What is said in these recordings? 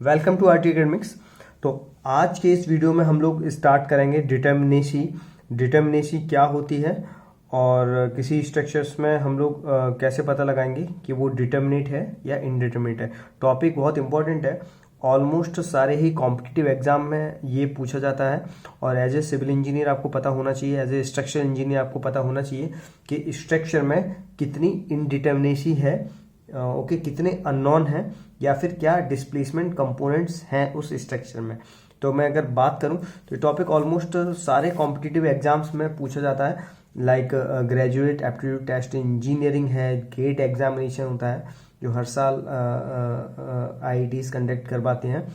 Welcome to RT academics. तो आज के इस वीडियो में हम लोग स्टार्ट करेंगे डिटर्मिनेसी क्या होती है और किसी स्ट्रक्चर्स में हम लोग कैसे पता लगाएंगे कि वो डिटर्मिनेट है या इनडिटर्मिनेट है। टॉपिक बहुत इंपॉर्टेंट है, ऑलमोस्ट सारे ही कॉम्पिटिटिव एग्जाम में ये पूछा जाता है और एज ए सिविल इंजीनियर आपको पता होना चाहिए, एज ए स्ट्रक्चर इंजीनियर आपको पता होना चाहिए कि स्ट्रक्चर में कितनी इनडिटर्मिनेसी है, ओके कितने अननोन हैं या फिर क्या डिस्प्लेसमेंट कंपोनेंट्स हैं उस स्ट्रक्चर में। तो मैं अगर बात करूं तो टॉपिक ऑलमोस्ट सारे कॉम्पिटिटिव एग्जाम्स में पूछा जाता है, like graduate aptitude test engineering है, गेट एग्जामिनेशन होता है जो हर साल आईआईटीज कंडक्ट करवाते हैं,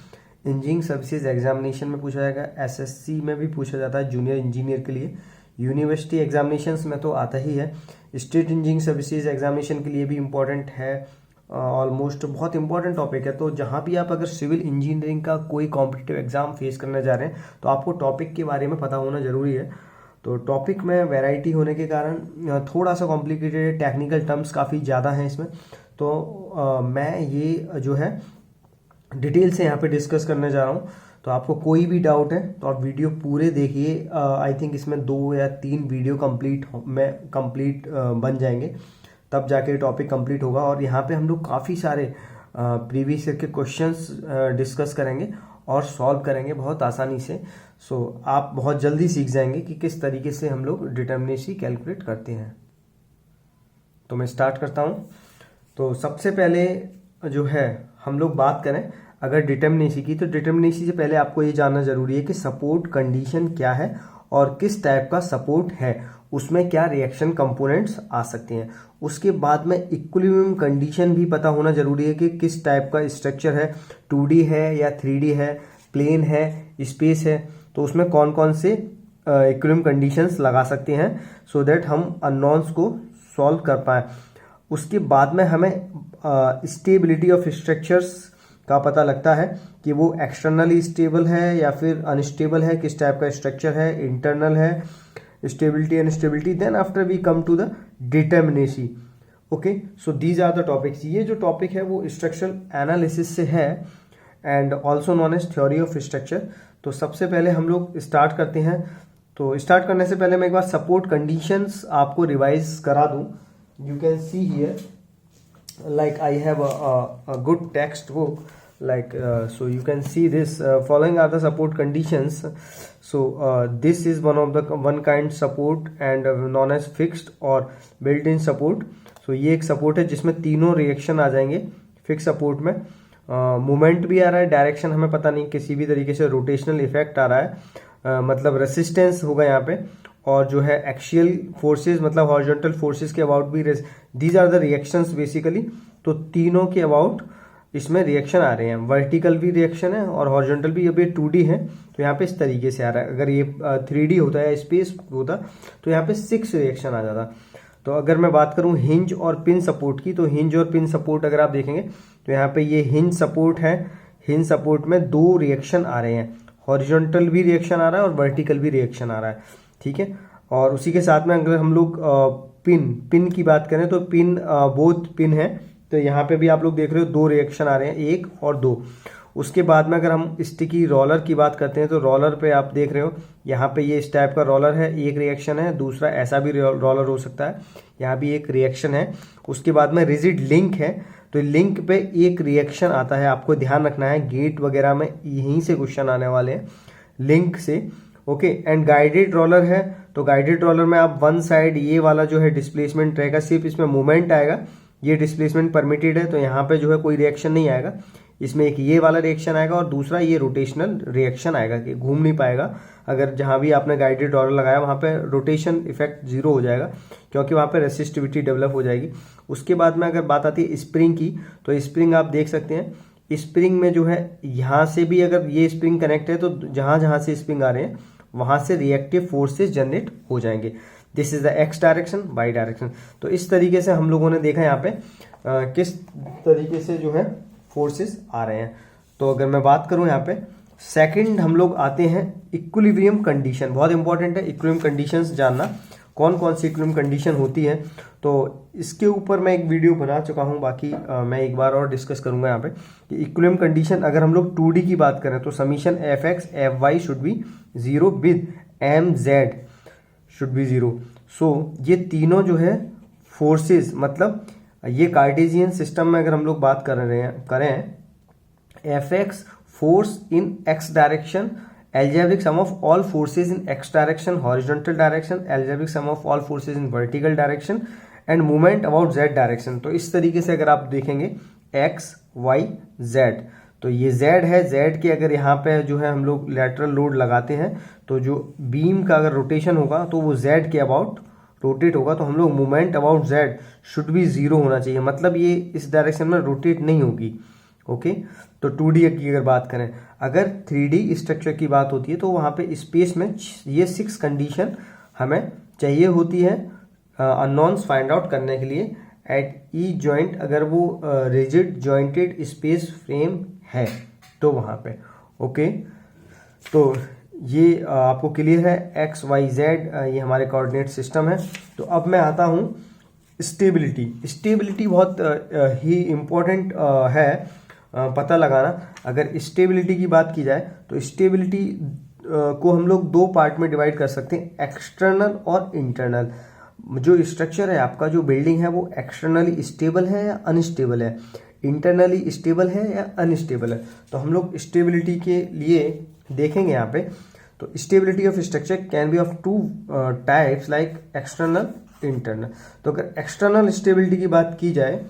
इंजीनियरिंग सर्विसेज एग्जामिनेशन में पूछा जाएगा, एसएससी में भी पूछा जाता है जूनियर इंजीनियर के लिए, यूनिवर्सिटी एग्जामिनेशंस में तो आता ही है, स्टेट इंजीनियरिंग सर्विसेज एग्जामिनेशन के लिए भी इम्पोर्टेंट है, ऑलमोस्ट बहुत इंपॉर्टेंट टॉपिक है। तो जहाँ भी आप अगर सिविल इंजीनियरिंग का कोई कॉम्पिटिटिव एग्जाम फेस करने जा रहे हैं तो आपको टॉपिक के बारे में पता होना जरूरी है। तो टॉपिक में वैरायटी होने के कारण थोड़ा सा कॉम्प्लिकेटेड है, टेक्निकल टर्म्स काफ़ी ज़्यादा हैं इसमें। तो मैं ये जो है डिटेल से यहाँ पे डिस्कस करने जा रहा हूँ। तो आपको कोई भी डाउट है तो आप वीडियो पूरे देखिए। आई थिंक इसमें 2 या 3 वीडियो कंप्लीट बन जाएंगे, तब जाके टॉपिक कंप्लीट होगा। और यहाँ पे हम लोग काफ़ी सारे प्रीवियस ईयर के क्वेश्चंस डिस्कस करेंगे और सॉल्व करेंगे बहुत आसानी से। सो आप बहुत जल्दी सीख जाएंगे कि किस तरीके से हम लोग डिटर्मिनेसी कैलकुलेट करते हैं। तो मैं स्टार्ट करता हूँ। तो सबसे पहले जो है हम लोग बात करें अगर डिटर्मिनेसी की, तो डिटर्मिनेसी से पहले आपको ये जानना जरूरी है कि सपोर्ट कंडीशन क्या है और किस टाइप का सपोर्ट है, उसमें क्या रिएक्शन कंपोनेंट्स आ सकते हैं। उसके बाद में इक्विलिब्रियम कंडीशन भी पता होना जरूरी है कि किस टाइप का स्ट्रक्चर है, 2D है या 3D है, प्लेन है, स्पेस है, तो उसमें कौन कौन से इक्विलिब्रियम कंडीशंस लगा सकते हैं सो दैट हम अननोन्स को सॉल्व कर पाएँ। उसके बाद में हमें स्टेबिलिटी ऑफ स्ट्रक्चर्स का पता लगता है कि वो एक्सटर्नली स्टेबल है या फिर अनस्टेबल है, किस टाइप का स्ट्रक्चर है, इंटरनल है, stability instability. Then after we come to the determinacy. Okay, so these are the topics. ये जो टॉपिक है वो स्ट्रक्चरल एनालिसिस से है and also known as theory of structure. तो सबसे पहले हम लोग स्टार्ट करते हैं। तो स्टार्ट करने से पहले मैं एक बार सपोर्ट कंडीशंस आपको रिवाइज करा दूं। You can see here like I have a good text book, like so you can see this following are the support conditions. So this is one kind support and known as fixed or built-in support. So ये एक support है जिसमें तीनों reaction आ जाएंगे। Fix support में moment भी आ रहा है, डायरेक्शन हमें पता नहीं, किसी भी तरीके से रोटेशनल इफेक्ट आ रहा है, मतलब रेसिस्टेंस होगा यहाँ पे, और जो है एक्शियल फोर्सेस मतलब हॉरिजॉन्टल फोर्सेस के अबाउट भी these are the reactions basically. तो तीनों के अबाउट इसमें रिएक्शन आ रहे हैं, वर्टिकल भी रिएक्शन है और हॉरिजॉन्टल भी। अब ये 2D है तो यहाँ पे इस तरीके से आ रहा है। अगर ये 3D होता है, स्पेस होता, तो यहाँ पे 6 रिएक्शन आ जाता। तो अगर मैं बात करूँ हिंज और पिन सपोर्ट की, तो हिंज और पिन सपोर्ट अगर आप देखेंगे तो यहाँ पे ये हिंज सपोर्ट है। हिंज सपोर्ट में 2 रिएक्शन आ रहे हैं, हॉरिजॉन्टल भी रिएक्शन आ रहा है और वर्टिकल भी रिएक्शन आ रहा है, ठीक है। और उसी के साथ में अगर हम लोग पिन की बात करें तो पिन बोथ पिन है, तो यहाँ पे भी आप लोग देख रहे हो 2 रिएक्शन आ रहे हैं, 1 और 2। उसके बाद में अगर हम स्टिकी रोलर की बात करते हैं तो रोलर पे आप देख रहे हो यहाँ पे ये इस टाइप का रोलर है, 1 रिएक्शन है, दूसरा ऐसा भी रोलर हो सकता है, यहाँ भी 1 रिएक्शन है। उसके बाद में रिजिड लिंक है, तो लिंक पे 1 रिएक्शन आता है, आपको ध्यान रखना है, गेट वगैरह में यहीं से क्वेश्चन आने वाले हैं लिंक से, ओके। एंड गाइडेड रोलर है, तो गाइडेड रोलर में आप वन साइड ये वाला जो है डिस्प्लेसमेंट रहेगा, सिर्फ इसमें मूवमेंट आएगा, ये डिस्प्लेसमेंट परमिटेड है, तो यहाँ पे जो है कोई रिएक्शन नहीं आएगा। इसमें एक ये वाला रिएक्शन आएगा और दूसरा ये रोटेशनल रिएक्शन आएगा कि घूम नहीं पाएगा। अगर जहाँ भी आपने गाइडेड रोलर लगाया वहाँ पे रोटेशन इफेक्ट 0 हो जाएगा क्योंकि वहाँ पे रेसिस्टिविटी डेवलप हो जाएगी। उसके बाद में अगर बात आती है स्प्रिंग की, तो स्प्रिंग आप देख सकते हैं, स्प्रिंग में जो है यहाँ से भी अगर ये स्प्रिंग कनेक्ट है तो जहाँ जहाँ से स्प्रिंग आ रहे हैं वहाँ से रिएक्टिव फोर्सेस जनरेट हो जाएंगे। This is the x direction, y direction. तो इस तरीके से हम लोगों ने देखा यहाँ पे किस तरीके से जो है फोर्सेस आ रहे हैं। तो अगर मैं बात करूं यहाँ पे सेकंड हम लोग आते हैं इक्विलिब्रियम कंडीशन। बहुत इंपॉर्टेंट है इक्विलिब्रियम कंडीशंस जानना। कौन कौन सी इक्विलिब्रियम कंडीशन होती है, तो इसके ऊपर मैं एक वीडियो बना चुका हूँ। बाकी मैं एक बार और डिस्कस करूँगा यहाँ पे कि इक्विलिब्रियम कंडीशन अगर हम लोग 2D की बात करें तो summation f x f y should be 0 with m z should be 0। So ये तीनों जो है फोर्सेस, मतलब ये कार्टेशियन सिस्टम में अगर हम लोग बात करें F x force in x direction, algebraic sum of all forces in x direction, horizontal direction, algebraic sum of all forces in vertical direction and movement about z direction। तो इस तरीके से अगर आप देखेंगे x y z, तो ये z है, z के अगर यहाँ पे जो है हम लोग लेटरल लोड लगाते हैं तो जो बीम का अगर रोटेशन होगा तो वो z के अबाउट रोटेट होगा, तो हम लोग movement about z should be 0 होना चाहिए, मतलब ये इस डायरेक्शन में रोटेट नहीं होगी। ओके, तो 2D की अगर बात करें, अगर 3D स्ट्रक्चर की बात होती है तो वहाँ पे स्पेस में ये 6 कंडीशन हमें चाहिए होती है अननोन्स फाइंड आउट करने के लिए। एट ई जॉइंट अगर वो रिजिड जॉइंटेड स्पेस फ्रेम है तो वहाँ पे। ओके, तो ये आपको क्लियर है, एक्स वाई जेड ये हमारे कोऑर्डिनेट सिस्टम है। तो अब मैं आता हूँ स्टेबिलिटी। स्टेबिलिटी बहुत ही इम्पोर्टेंट है पता लगाना। अगर स्टेबिलिटी की बात की जाए तो स्टेबिलिटी को हम लोग 2 पार्ट में डिवाइड कर सकते हैं, एक्सटर्नल और इंटरनल। जो स्ट्रक्चर है आपका, जो बिल्डिंग है, वो एक्सटर्नली स्टेबल है या अनस्टेबल है, इंटरनली स्टेबल है या अनस्टेबल है। तो हम लोग स्टेबिलिटी के लिए देखेंगे यहाँ पे। तो stability of structure can be of 2 types like external internal. तो अगर एक्सटर्नल स्टेबिलिटी की बात की जाए,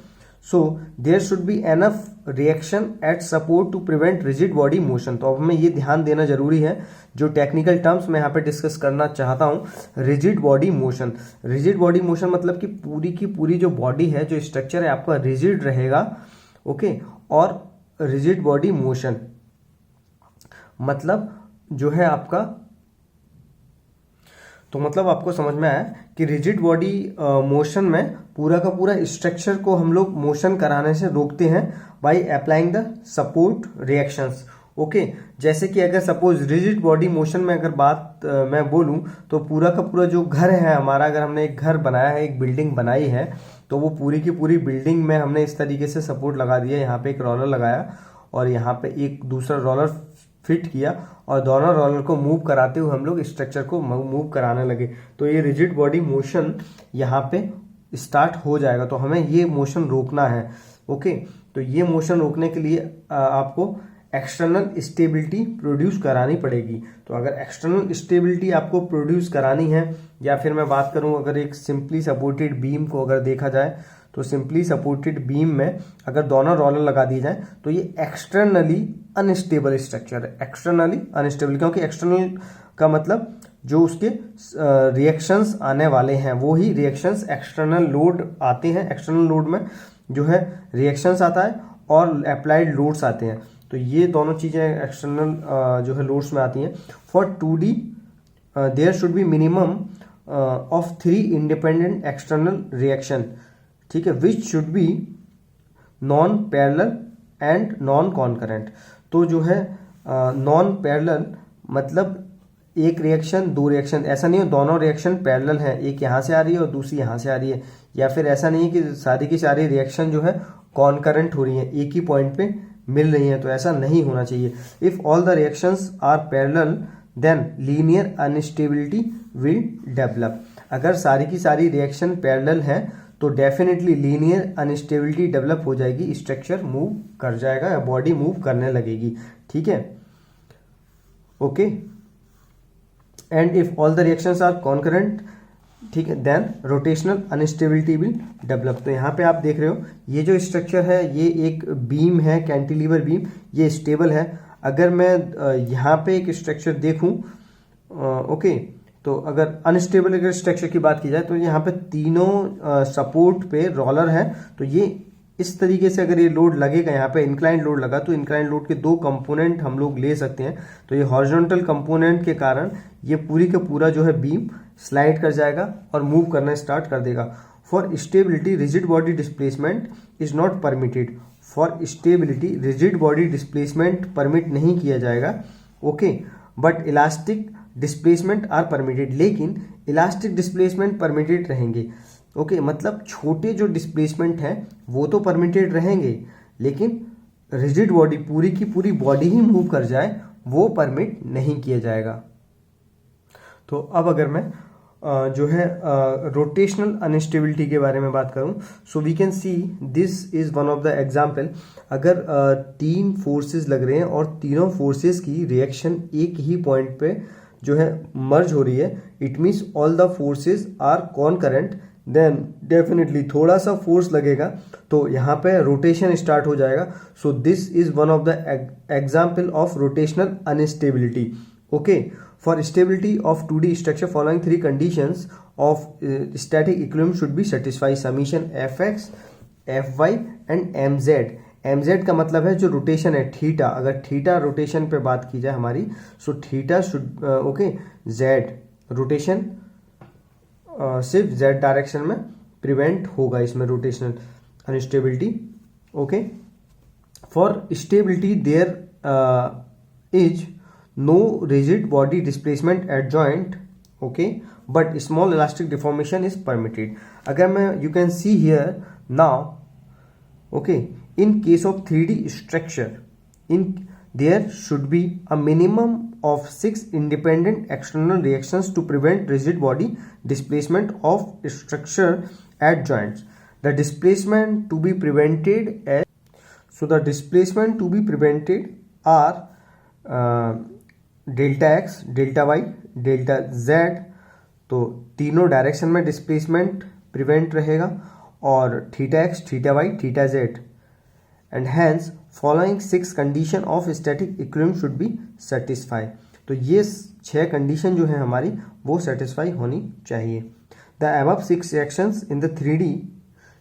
so there should be enough reaction at support to prevent rigid body motion. तो अब हमें ये ध्यान देना जरूरी है, जो टेक्निकल टर्म्स मैं यहाँ पे डिस्कस करना चाहता हूँ। Rigid body motion, rigid body motion मतलब कि पूरी की पूरी जो बॉडी है, जो स्ट्रक्चर है आपका रिजिड रहेगा। ओके, और रिजिड बॉडी मोशन मतलब जो है आपका, तो मतलब आपको समझ में आया कि रिजिड बॉडी मोशन में पूरा का पूरा स्ट्रक्चर को हम लोग मोशन कराने से रोकते हैं by applying the support reactions. Okay, जैसे कि अगर सपोज रिजिड बॉडी मोशन में अगर बात मैं बोलूं तो पूरा का पूरा जो घर है हमारा, अगर हमने एक घर बनाया है, एक बिल्डिंग बनाई है, तो वो पूरी की पूरी बिल्डिंग में हमने इस तरीके से सपोर्ट लगा दिया। यहाँ पे एक रोलर लगाया और यहाँ पे एक दूसरा रोलर फिट किया और दोनों रोलर को मूव कराते हुए हम लोग स्ट्रक्चर को मूव कराने लगे, तो ये रिजिड बॉडी मोशन यहाँ पे स्टार्ट हो जाएगा। तो हमें ये मोशन रोकना है। ओके, तो ये मोशन रोकने के लिए आपको एक्सटर्नल स्टेबिलिटी प्रोड्यूस करानी पड़ेगी। तो अगर एक्सटर्नल स्टेबिलिटी आपको प्रोड्यूस करानी है, या फिर मैं बात करूं अगर एक सिंपली सपोर्टेड बीम को अगर देखा जाए, तो सिंपली सपोर्टेड बीम में अगर दोनों रोलर लगा दिए जाए तो ये एक्सटर्नली अनस्टेबल स्ट्रक्चर है। एक्सटर्नली अनस्टेबल क्योंकि एक्सटर्नल का मतलब जो उसके रिएक्शंस आने वाले हैं वो ही रिएक्शंस एक्सटर्नल लोड आते हैं। एक्सटर्नल लोड में जो है रिएक्शंस आता है और अप्लाइड लोड्स आते हैं, तो ये दोनों चीजें एक्सटर्नल जो है लोड्स में आती हैं। For 2D there should be minimum of 3 independent external reaction, ठीक है, which should be non parallel and non concurrent. तो जो है नॉन पैरेलल मतलब एक रिएक्शन 2 रिएक्शन, ऐसा नहीं हो दोनों रिएक्शन पैरेलल हैं, एक यहाँ से आ रही है और दूसरी यहाँ से आ रही है, या फिर ऐसा नहीं है कि सारी की सारी रिएक्शन जो है कॉन्करेंट हो रही है, एक ही पॉइंट पे मिल रही है, तो ऐसा नहीं होना चाहिए। If all the reactions are parallel then linear instability will develop. अगर सारी की सारी रिएक्शन पैरेलल है तो डेफिनेटली लीनियर अनस्टेबिलिटी डेवलप हो जाएगी, स्ट्रक्चर मूव कर जाएगा या बॉडी मूव करने लगेगी, ठीक है। Okay, and if all the reactions are concurrent, ठीक है, then rotational instability will develop. तो यहाँ पे आप देख रहे हो ये जो स्ट्रक्चर है ये एक बीम है, कैंटिलीवर बीम, ये स्टेबल है। अगर मैं यहाँ पे एक स्ट्रक्चर देखूं, ओके, तो अगर अनस्टेबल स्ट्रक्चर की बात की जाए तो यहाँ पे तीनों सपोर्ट पे रोलर है, तो ये इस तरीके से अगर ये लोड लगेगा, यहाँ पे इंक्लाइन लोड लगा, तो इंक्लाइन लोड के 2 कंपोनेंट हम लोग ले सकते हैं। तो ये हॉरिजॉन्टल कंपोनेंट के कारण ये पूरी का पूरा जो है बीम स्लाइड कर जाएगा और मूव करना स्टार्ट कर देगा। For stability rigid body displacement is not permitted. For stability rigid body displacement permit नहीं किया जाएगा, okay, but elastic displacement are permitted, लेकिन इलास्टिक डिस्प्लेसमेंट परमिटेड रहेंगे। ओके, मतलब छोटे जो डिस्प्लेसमेंट हैं वो तो परमिटेड रहेंगे, लेकिन रिजिड बॉडी पूरी की पूरी बॉडी ही मूव कर जाए वो परमिट नहीं किया जाएगा। तो अब अगर मैं जो है रोटेशनल अनस्टेबिलिटी के बारे में बात करूं, so we can see this is one of the example. अगर तीन फोर्सेस लग रहे हैं और तीनों फोर्सेस की रिएक्शन एक ही पॉइंट पे जो है मर्ज हो रही है, it means all the forces are concurrent, then definitely थोड़ा सा फोर्स लगेगा तो यहाँ पे रोटेशन स्टार्ट हो जाएगा। So this is one of the example of rotational instability. Okay, for stability of 2D structure following three conditions of static equilibrium should be satisfied, summation fx fy and mz। mz का मतलब है जो rotation है theta, अगर theta rotation पे बात की जाए हमारी, so theta should okay, z rotation सिर्फ z डायरेक्शन में प्रिवेंट होगा इसमें rotational instability. Okay, for stability there is no rigid body displacement at joint, okay, but small elastic deformation is permitted। अगर मैं you can see here now, okay, in case of 3D structure there should be a minimum of 6 independent external reactions to prevent rigid body displacement of structure at joints। The displacement to be prevented the displacement to be prevented are delta x, delta y, delta z. तो तीनों direction में displacement prevent रहेगा और theta x, theta y, theta z, and hence following 6 condition of static equilibrium should be satisfy. तो ये 6 condition जो है हमारी वो सेटिस्फाई होनी चाहिए। The above 6 reactions in the 3D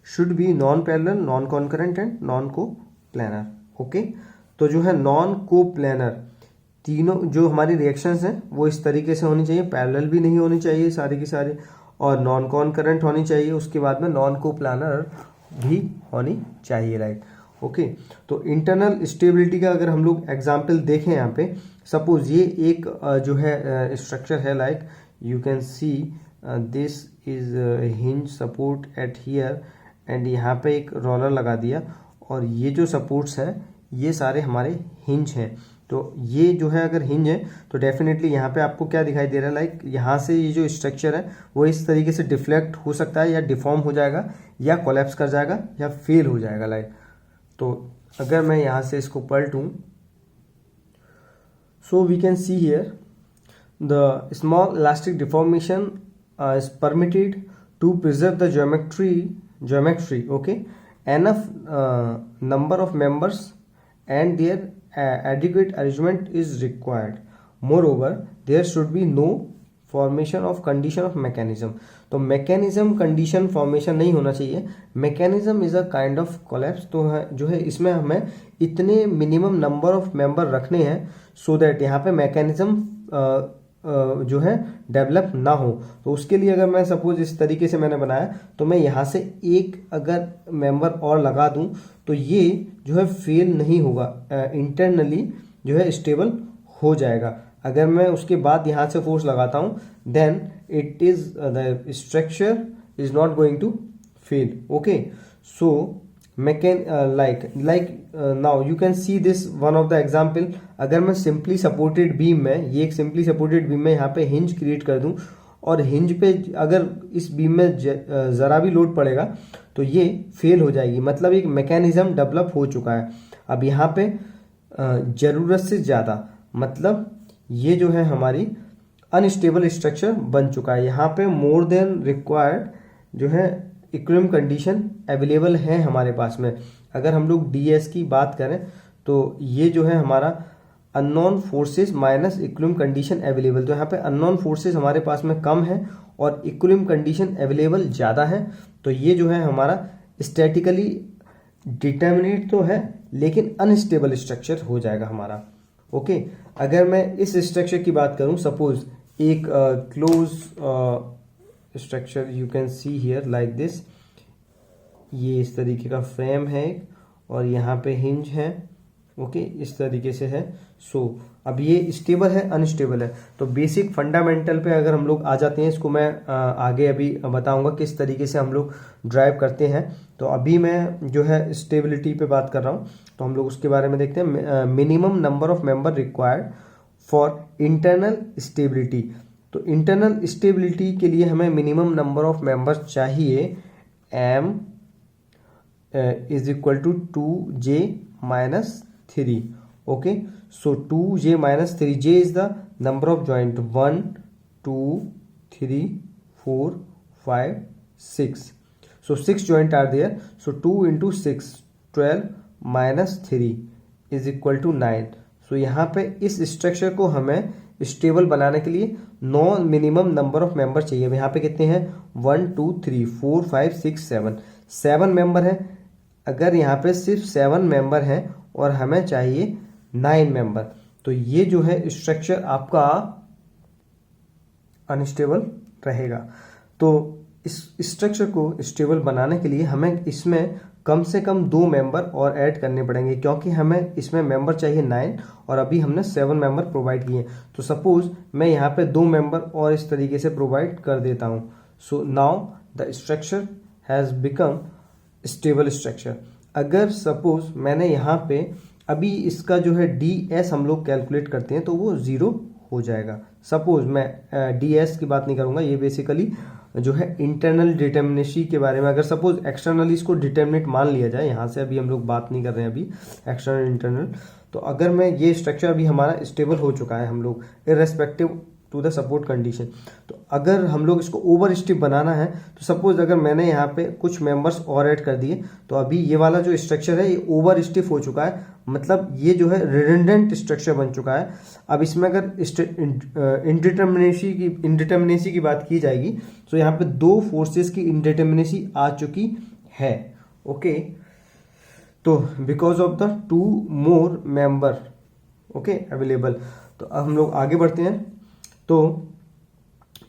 should be non parallel, non concurrent and non को planner. Okay, तो जो है नॉन को प्लानर तीनों जो हमारी रिएक्शंस हैं वो इस तरीके से होनी चाहिए, पैरेलल भी नहीं होनी चाहिए सारी की सारी, और नॉन कॉन्करेंट होनी चाहिए, उसके बाद में नॉन को प्लानर भी होनी चाहिए, राइट। ओके, तो इंटरनल स्टेबिलिटी का अगर हम लोग एग्जांपल देखें यहाँ पे, सपोज ये एक जो है स्ट्रक्चर है, like you can see this is hinge support at here, and यहाँ पे एक रोलर लगा दिया और ये जो सपोर्ट्स हैं ये सारे हमारे हिंज हैं। तो ये जो है अगर हिंज है तो डेफिनेटली यहाँ पे आपको क्या दिखाई दे रहा है, लाइक यहाँ से ये जो स्ट्रक्चर है वो इस तरीके से डिफ्लेक्ट हो सकता है, या डिफॉर्म हो जाएगा, या कोलैप्स कर जाएगा, या फेल हो जाएगा, लाइक। तो अगर मैं यहाँ से इसको पलटूं, so we can see here the small elastic deformation is permitted to preserve the geometry, okay, enough number of members and their adequate arrangement is required। Moreover, there should be no formation of condition of mechanism। तो mechanism condition formation नहीं होना चाहिए। mechanism is a kind of collapse। तो जो है इसमें हमें इतने minimum number of member रखने हैं so that यहाँ पे mechanism जो है डेवलप ना हो। तो उसके लिए अगर मैं सपोज इस तरीके से मैंने बनाया तो मैं यहाँ से एक अगर मेंबर और लगा दूं तो ये जो है फेल नहीं होगा, इंटरनली जो है स्टेबल हो जाएगा। अगर मैं उसके बाद यहाँ से फोर्स लगाता हूँ then it is the structure is not going to fail. Okay, so now you can see this one of the example. अगर मैं सिंपली सपोर्टेड बीम में, ये एक सिंपली सपोर्टेड बीम में यहाँ पे हिंज क्रिएट कर दूं और हिंज पे अगर इस बीम में ज़रा भी लोड पड़ेगा तो ये फेल हो जाएगी, मतलब एक मैकेनिज्म डेवलप हो चुका है। अब यहाँ पे ज़रूरत से ज़्यादा, मतलब ये जो है हमारी अनस्टेबल स्ट्रक्चर बन चुका है। यहाँ पे मोर देन रिक्वायर्ड जो है इक्विलिब्रियम कंडीशन अवेलेबल है हमारे पास में। अगर हम लोग डीएस की बात करें तो ये जो है हमारा unknown forces minus equilibrium condition available. तो यहाँ पे अननोन फोर्सेस हमारे पास में कम है और इक्विलिब्रियम कंडीशन अवेलेबल ज़्यादा है। तो ये जो है हमारा स्टैटिकली डिटर्मिनेट तो है लेकिन अनस्टेबल स्ट्रक्चर हो जाएगा हमारा। ओके, अगर मैं इस स्ट्रक्चर की बात करूं, सपोज एक close structure you can see here like this, ये इस तरीके का फ्रेम है और यहाँ पे हिंज है ओके, इस तरीके से है। सो अब ये स्टेबल है अनस्टेबल है। तो बेसिक फंडामेंटल पे अगर हम लोग आ जाते हैं, इसको मैं आगे अभी बताऊंगा किस तरीके से हम लोग ड्राइव करते हैं। तो अभी मैं जो है स्टेबिलिटी पे बात कर रहा हूँ, तो हम लोग उसके बारे में देखते हैं। Minimum number of member required for internal stability. तो इंटरनल स्टेबिलिटी के लिए हमें मिनिमम नंबर ऑफ मेंबर्स चाहिए, m is equal to 2j minus 3। Okay, so 2j minus 3, j is the number of joint, 1 2 3 4 5 6, so 6 joint are there, so 2 into 6 12 minus 3 is equal to 9। so यहाँ पे इस structure को हमें stable बनाने के लिए minimum number of member चाहिए। यहाँ पे कितने हैं, 1 2 3 4 5 6 7 मेंबर हैं। अगर यहाँ पे सिर्फ 7 मेंबर हैं और हमें चाहिए 9 मेंबर, तो ये जो है स्ट्रक्चर आपका अनस्टेबल रहेगा। तो इस स्ट्रक्चर को स्टेबल बनाने के लिए हमें इसमें कम से कम 2 मेंबर और ऐड करने पड़ेंगे, क्योंकि हमें इसमें मेंबर चाहिए 9 और अभी हमने 7 मेंबर प्रोवाइड किए। तो सपोज मैं यहाँ पे 2 मेंबर और इस तरीके से प्रोवाइड कर देता हूँ। So now the structure has become stable structure. अगर सपोज मैंने यहाँ पे अभी इसका जो है ds हम लोग कैलकुलेट करते हैं तो वो 0 हो जाएगा। सपोज मैं ds की बात नहीं करूँगा, ये बेसिकली जो है इंटरनल डिटर्मिनेसी के बारे में। अगर सपोज एक्सटर्नली इसको डिटर्मिनेट मान लिया जाए, यहाँ से अभी हम लोग बात नहीं कर रहे हैं अभी एक्सटर्नल इंटरनल, तो अगर मैं ये स्ट्रक्चर अभी हमारा स्टेबल हो चुका है हम लोग irrespective to the support condition. तो अगर हम लोग इसको ओवर स्टिफ बनाना है, तो सपोज अगर मैंने यहाँ पे कुछ मेंबर्स और ऐड कर दिए, तो अभी ये वाला जो स्ट्रक्चर है ये ओवर स्टिफ हो चुका है, मतलब ये जो है रिडंडेंट स्ट्रक्चर बन चुका है। अब इसमें अगर इनडिटर्मिनेसी की बात की जाएगी, तो यहाँ पे 2 फोर्सेस की इनडिटर्मिनेसी आ चुकी है। ओके, तो because of the 2 more member okay available. तो अब हम लोग आगे बढ़ते हैं। तो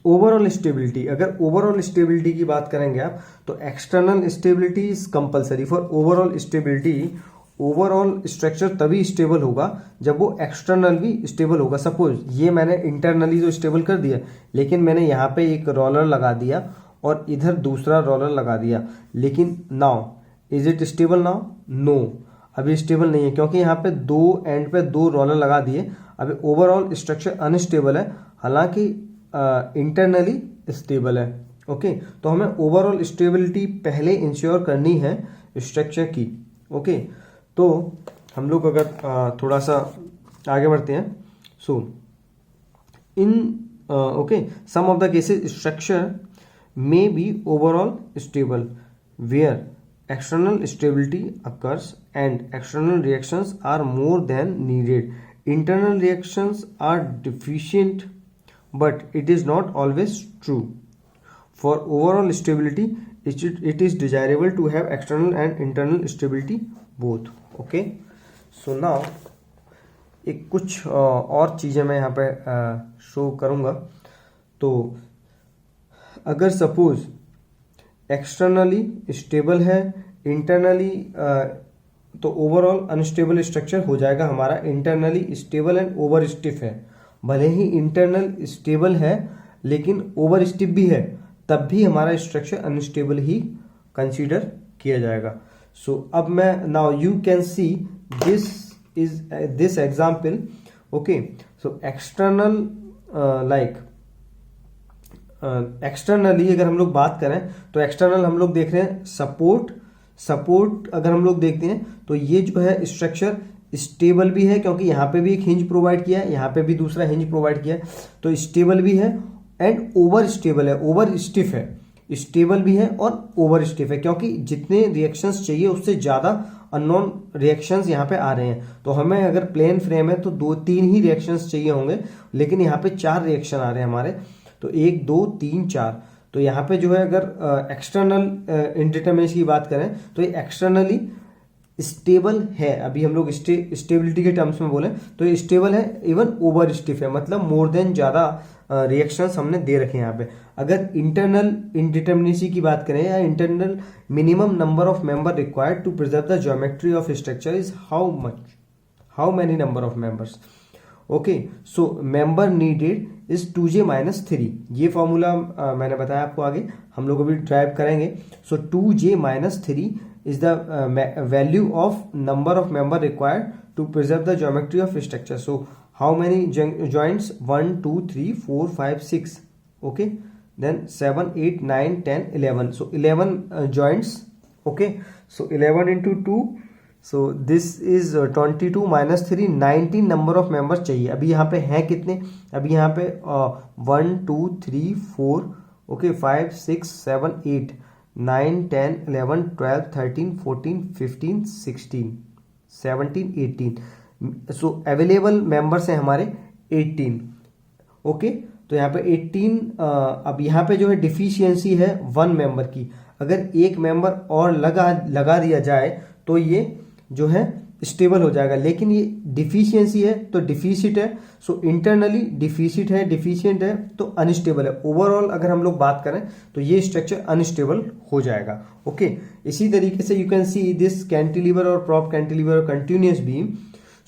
ओवरऑल स्टेबिलिटी, अगर ओवरऑल स्टेबिलिटी की बात करेंगे आप, तो external stability is compulsory for overall stability. Overall structure तभी स्टेबल होगा जब वो एक्सटर्नल भी स्टेबल होगा। सपोज ये मैंने इंटरनली तो स्टेबल कर दिया, लेकिन मैंने यहाँ पे एक रोलर लगा दिया और इधर दूसरा रोलर लगा दिया, लेकिन now is it stable now? No, अभी स्टेबल नहीं है, क्योंकि यहाँ पे 2 एंड पे 2 रोलर लगा दिए। अभी ओवरऑल स्ट्रक्चर अनस्टेबल है, हालांकि इंटरनली स्टेबल है। ओके, तो हमें ओवरऑल स्टेबिलिटी पहले इंश्योर करनी है स्ट्रक्चर की। ओके, तो हम लोग अगर थोड़ा सा आगे बढ़ते हैं। So in okay some of the cases structure may be overall stable where external stability occurs and external reactions are more than needed. Internal reactions are deficient, but it is not always true. For overall stability, it is desirable to have external and internal stability both. Okay, so now एक कुछ और चीज़ें मैं यहाँ पे show करूँगा। तो अगर सपोज एक्सटर्नली स्टेबल है, इंटरनली तो ओवरऑल अनस्टेबल स्ट्रक्चर हो जाएगा हमारा। Internally stable and over stiff है, भले ही इंटरनल स्टेबल है लेकिन ओवर स्टिफ भी है, तब भी हमारा स्ट्रक्चर अनस्टेबल ही कंसीडर किया जाएगा। सो अब मैं now you can see this example. Okay, so external like externally अगर हम लोग बात करें तो एक्सटर्नल हम लोग देख रहे हैं सपोर्ट अगर हम लोग देखते हैं तो ये जो है स्ट्रक्चर स्टेबल भी है, क्योंकि यहाँ पे भी एक हिंज प्रोवाइड किया है, यहाँ पे भी दूसरा हिंज प्रोवाइड किया है, तो स्टेबल भी है एंड ओवर स्टेबल है, ओवर स्टिफ है, स्टेबल भी है और ओवर स्टिफ है, क्योंकि जितने रिएक्शंस चाहिए उससे ज़्यादा अननोन रिएक्शंस यहाँ पे आ रहे हैं। तो हमें अगर प्लेन फ्रेम है तो 2-3 ही रिएक्शंस चाहिए होंगे, लेकिन यहाँ पे 4 रिएक्शन आ रहे हैं हमारे, तो 1 2 3 4। तो यहाँ पे जो है अगर एक्सटर्नल इंडिटर्मिनेसी की बात करें तो ये एक्सटर्नली स्टेबल है। अभी हम लोग स्टेबिलिटी के टर्म्स में बोले तो ये स्टेबल है, इवन ओवर स्टिफ है, मतलब मोर देन ज़्यादा रिएक्शंस हमने दे रखे हैं यहाँ पे। अगर इंटरनल इंडिटर्मिनेसी की बात करें या internal minimum number of member required to preserve the geometry of structure is how much, how many number of members. Okay, so member needed is 2j minus 3। ये फॉर्मूला मैंने बताया आपको, आगे हम लोग अभी ड्राइव करेंगे। सो 2j minus 3 is the value of number of member required to preserve the geometry of structure. So how many joints? 1 2 3 4 5 6. Okay, then 7 8 9 10 11. So 11 joints. Okay, so 11 into 2, so this is 22 minus 3, 19 number of members चाहिए। अभी यहाँ पे हैं कितने? अभी यहाँ पे 1 2 3 4 okay 5 6 7 8 9 10 11 12 13 14 15 16 17 18। सो available members हैं हमारे 18। ओके, तो यहाँ पे 18। अब यहाँ पे जो है डिफिशियंसी है 1 मेंबर की। अगर एक मेंबर और लगा दिया जाए तो ये जो है स्टेबल हो जाएगा, लेकिन ये डिफिशियंसी है तो डिफिसिट है। सो इंटरनली डिफिसिट है, डिफिशियंट है तो अनस्टेबल है। ओवरऑल अगर हम लोग बात करें तो ये स्ट्रक्चर अनस्टेबल हो जाएगा। ओके, इसी तरीके से you can see this cantilever और प्रॉप कैंटिलीवर और continuous beam.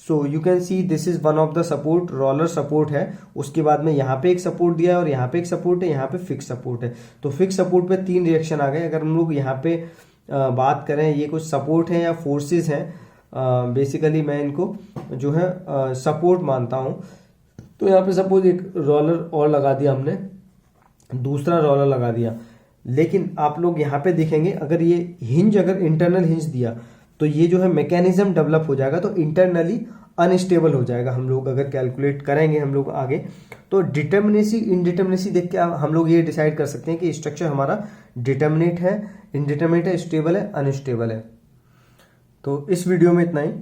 So you can see this is one of the support, roller support है। उसके बाद में यहाँ पे एक सपोर्ट दिया है और यहाँ पे एक सपोर्ट है, यहाँ पे फिक्स सपोर्ट है। तो फिक्स सपोर्ट पे 3 रिएक्शन आ गए। अगर हम लोग यहाँ पे बात करें ये कुछ सपोर्ट है या फोर्सेस हैं, बेसिकली मैं इनको जो है सपोर्ट मानता हूं। तो यहाँ पे सपोज एक रोलर और लगा दिया हमने, दूसरा रोलर लगा दिया, लेकिन आप लोग यहाँ पे देखेंगे अगर ये हिंज, अगर इंटरनल हिंज दिया तो ये जो है मैकेनिज्म डेवलप हो जाएगा, तो इंटरनली अनस्टेबल हो जाएगा। हम लोग अगर कैलकुलेट करेंगे हम लोग आगे, तो डिटर्मिनेसी इनडिटर्मिनेसी देख के हम लोग ये डिसाइड कर सकते हैं कि स्ट्रक्चर हमारा डिटर्मिनेट है, इनडिटर्मिनेट है, स्टेबल है, अनस्टेबल है। तो इस वीडियो में इतना ही।